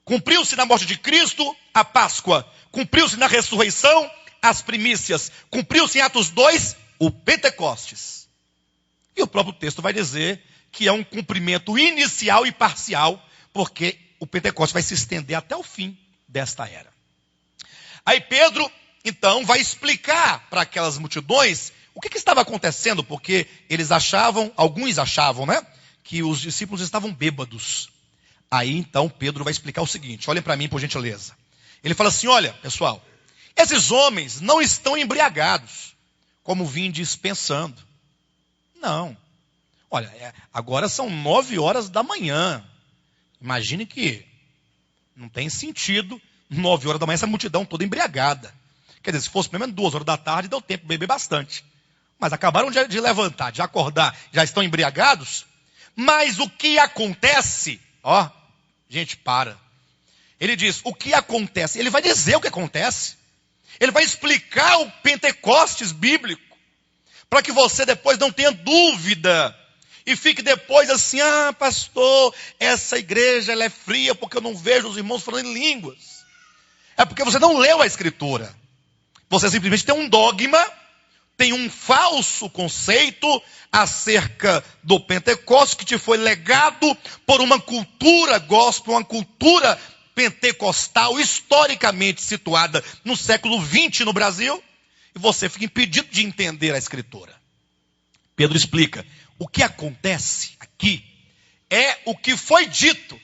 Cumpriu-se na morte de Cristo a Páscoa. Cumpriu-se na ressurreição as primícias. Cumpriu-se em Atos 2 o Pentecostes. E o próprio texto vai dizer que é um cumprimento inicial e parcial, porque o Pentecostes vai se estender até o fim desta era. Aí Pedro, então, vai explicar para aquelas multidões o que estava acontecendo, porque eles achavam, alguns achavam, né, que os discípulos estavam bêbados. Aí, então, Pedro vai explicar o seguinte, olhem para mim, por gentileza. Ele fala assim, olha, pessoal, esses homens não estão embriagados, como vindes pensando. Não. Olha, agora são 9 horas da manhã. Imagine que não tem sentido 9 horas da manhã essa multidão toda embriagada. Quer dizer, se fosse pelo menos 2 horas da tarde, deu tempo de beber bastante. Mas acabaram de levantar, de acordar, já estão embriagados. Mas o que acontece, ó, gente, para. Ele diz, o que acontece? Ele vai dizer o que acontece. Ele vai explicar o Pentecostes bíblico, para que você depois não tenha dúvida. E fique depois assim, ah, pastor, essa igreja ela é fria porque eu não vejo os irmãos falando em línguas. É porque você não leu a Escritura. Você simplesmente tem um dogma, tem um falso conceito acerca do Pentecostes que te foi legado por uma cultura gospel, uma cultura pentecostal historicamente situada no século XX no Brasil, e você fica impedido de entender a Escritura. Pedro explica, o que acontece aqui é o que foi dito.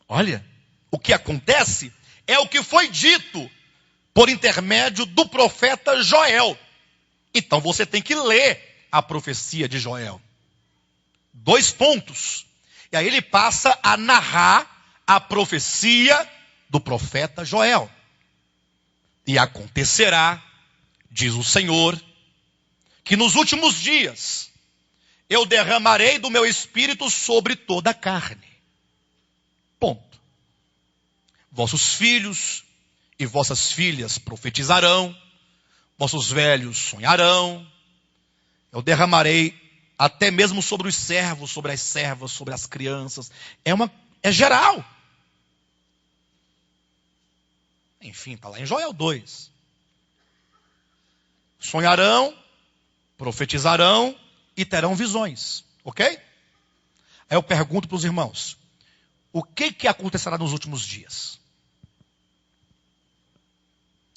Olha, o que acontece é o que foi dito por intermédio do profeta Joel. Então você tem que ler a profecia de Joel. 2 pontos. E aí ele passa a narrar a profecia do profeta Joel. E acontecerá, diz o Senhor, que nos últimos dias eu derramarei do meu espírito sobre toda a carne. Ponto. Vossos filhos e vossas filhas profetizarão, vossos velhos sonharão, eu derramarei até mesmo sobre os servos, sobre as servas, sobre as crianças. É geral. Enfim, está lá em Joel 2. Sonharão, profetizarão e terão visões. Ok? Aí eu pergunto para os irmãos, o que acontecerá nos últimos dias?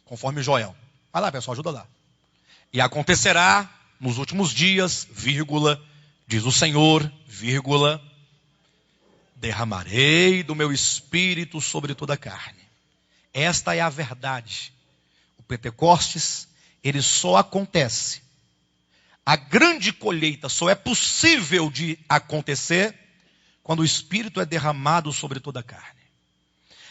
Conforme Joel. Vai lá, pessoal, ajuda lá. E acontecerá nos últimos dias, vírgula, diz o Senhor, vírgula, derramarei do meu espírito sobre toda a carne. Esta é a verdade. O Pentecostes, ele só acontece. A grande colheita só é possível de acontecer quando o Espírito é derramado sobre toda a carne.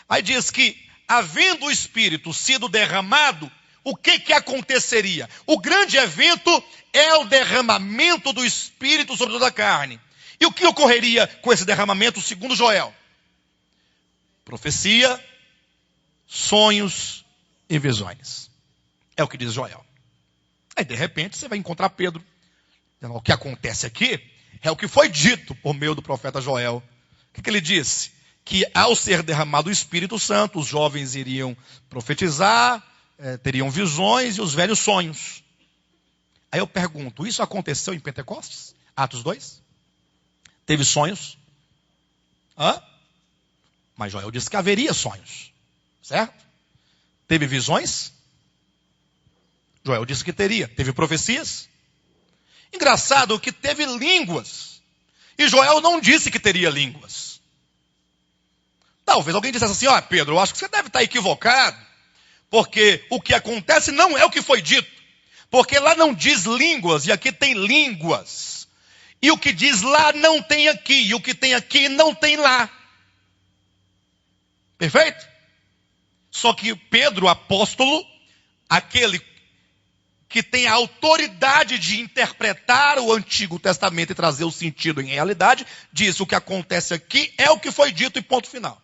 Aí diz que, havendo o Espírito sido derramado, o que aconteceria? O grande evento é o derramamento do Espírito sobre toda a carne. E o que ocorreria com esse derramamento, segundo Joel? Profecia, sonhos e visões. É o que diz Joel. Aí, de repente, você vai encontrar Pedro. O que acontece aqui é o que foi dito por meio do profeta Joel. O que ele disse? Que ao ser derramado o Espírito Santo, os jovens iriam profetizar, teriam visões e os velhos sonhos. Aí eu pergunto, isso aconteceu em Pentecostes? Atos 2? Teve sonhos? Mas Joel disse que haveria sonhos. Certo? Teve visões? Joel disse que teria. Teve profecias? Engraçado que teve línguas. E Joel não disse que teria línguas. Talvez alguém dissesse assim, Pedro, eu acho que você deve estar equivocado. Porque o que acontece não é o que foi dito. Porque lá não diz línguas e aqui tem línguas. E o que diz lá não tem aqui. E o que tem aqui não tem lá. Perfeito? Só que Pedro, apóstolo, aquele que tem a autoridade de interpretar o Antigo Testamento e trazer o sentido em realidade, diz o que acontece aqui é o que foi dito e ponto final.